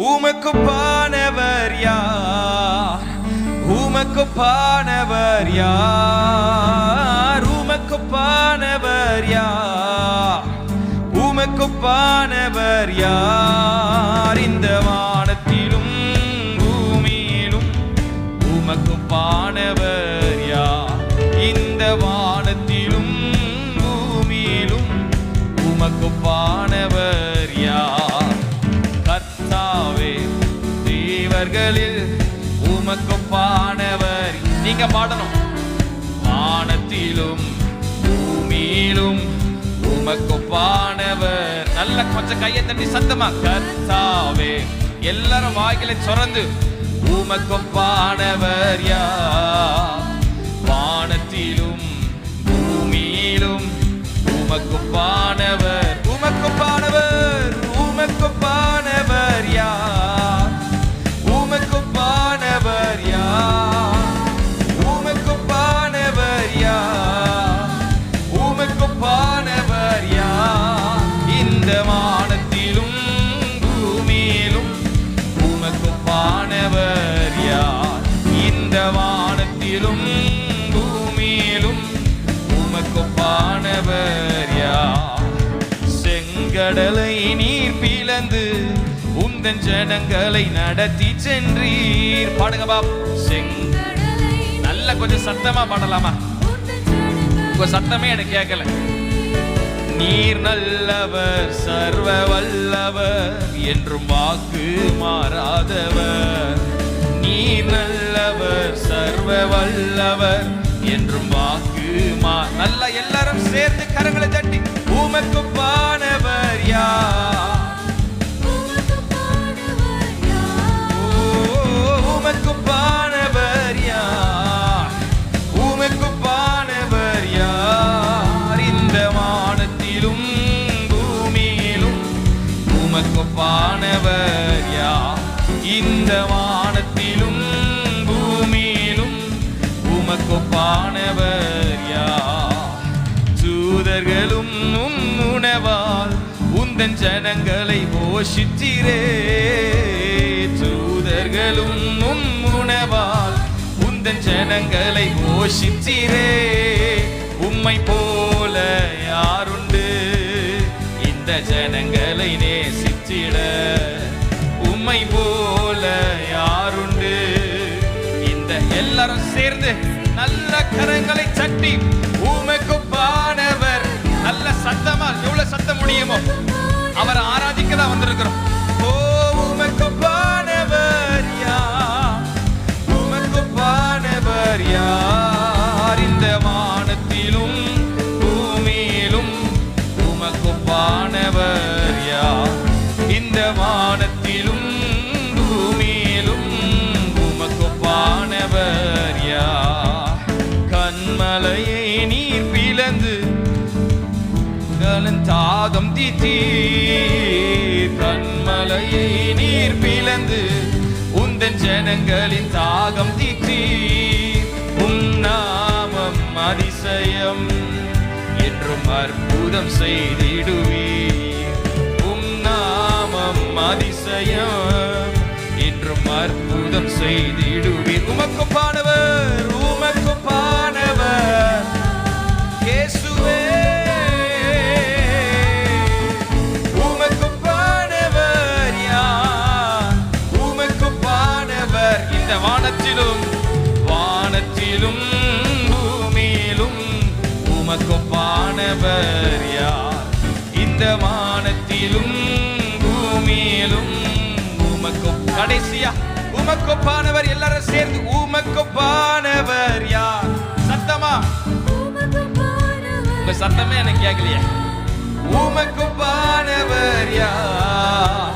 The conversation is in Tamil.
உமக்குப்பானவர் யார்? உமக்குப்பானவர் யார்? உமக்குப்பானவர் யார்? உமக்குப்பானவர் யார்? இந்த வானத்திலும் பூமியிலும் உமக்குப்பானவர் யார்? இந்த வானத்திலும் பூமியிலும் உமக்குப்பானவர் யார்? கர்த்தாவே, தேவர்களில் உமக்குப்பானவர். நீங்க பாடணும். வானத்திலும் பூமியிலும் உமக்குப்பானவர். நல்ல கொஞ்சம் கையை தட்டி சத்தமா, கர்த்தாவே, எல்லாரும் வாய்களை திறந்து உமக்குப்பானவர் யார்? வானத்திலும் பூமியிலும் உமக்குப்பானவர். உமக்குப்பானவர், உமக்குப்பானவர் யார்? உமக்குப்பானவர் யார்? உமக்குப்பானவர் யார்? உமக்குப்பானவர் யார்? இந்த வானத்திலும் பூமியிலும் உமக்குப்பானவர் யார்? இந்த வானத்திலும் பூமியிலும் உமக்குப்பானவர் யார்? செங்கடலை நீர் பிளந்து உந்தன் ஜனங்களை நடத்தி சென்றீர். பாடுங்க பாப். நல்ல கொஞ்சம் சத்தமா பாடலாமா? உங்க சத்தமே எனக்கு கேட்கல. நீர் நல்லவர், சர்வ வல்லவர், என்றும் வாக்கு மாறாதவர். நீர் நல்லவர், சர்வ வல்லவர், என்றும் வாக்கு நல்ல. எல்லாரும் சேர்ந்து கரங்களை தட்டி உமக்குப்பானவர் யார்? உமக்குப்பானவர் யார்? உமக்குப்பானவர் யார்? இந்த வானத்திலும் பூமியிலும் உமக்குப்பானவர் யார்? இந்த வானத்திலும் பூமியிலும் உமக்குப்பானவர் யார்? தூதர்களும் உணவால் உந்தன் ஜனங்களை போஷித்தீரே. தூதர்களும் உணவால் உந்தன் ஜனங்களை போஷித்தீரே. உம்மை போல யாருண்டு இந்த ஜனங்களை நேசித்திட? உம்மை போல யாருண்டு இந்த. எல்லாரும் சேர்ந்து நல்ல கரங்களை தட்டி உமக்குப்பானவர். நல்ல சத்தமா, எவ்வளவு சத்தம் முடியுமோ அவரை ஆராதிக்க தான் வந்திருக்கிறோம். ஓ உமக்குப்பானவர் யார்? உமக்குப்பானவர் யார்? இந்த வானத்திலும் பூமியிலும் உமக்குப்பானவர் யார்? இந்த வானத்திலும் பூமியிலும் உமக்குப்பானவர் யார்? கண்மலையை நீர் பிளந்து தாகம் தீத்தீர். கண்மலையை நீர் பிளந்து உந்தன் ஜனங்களின் தாகம் தீத்தீர். உம் நாமம் அதிசயம், என்றும் அற்புதம் செய்திடுவீர். உம் நாமம் அதிசயம், என்றும் அற்புதம் செய்திடுவீர். உமக்குப்பானவர், உமக்குப்பானவர் இயேசுவே. வானத்திலும் வானத்திலும் பூமியிலும் உமக்குப்பானவர் யார்? இந்த வானத்திலும் பூமியிலும் உமக்கு. கடைசியா உமக்குப்பானவர். எல்லாரும் சேர்ந்து உமக்குப்பானவர் யார்? சத்தமா, உங்க சத்தமே எனக்கு கேட்கலையே. உமக்குப்பானவர் யார்?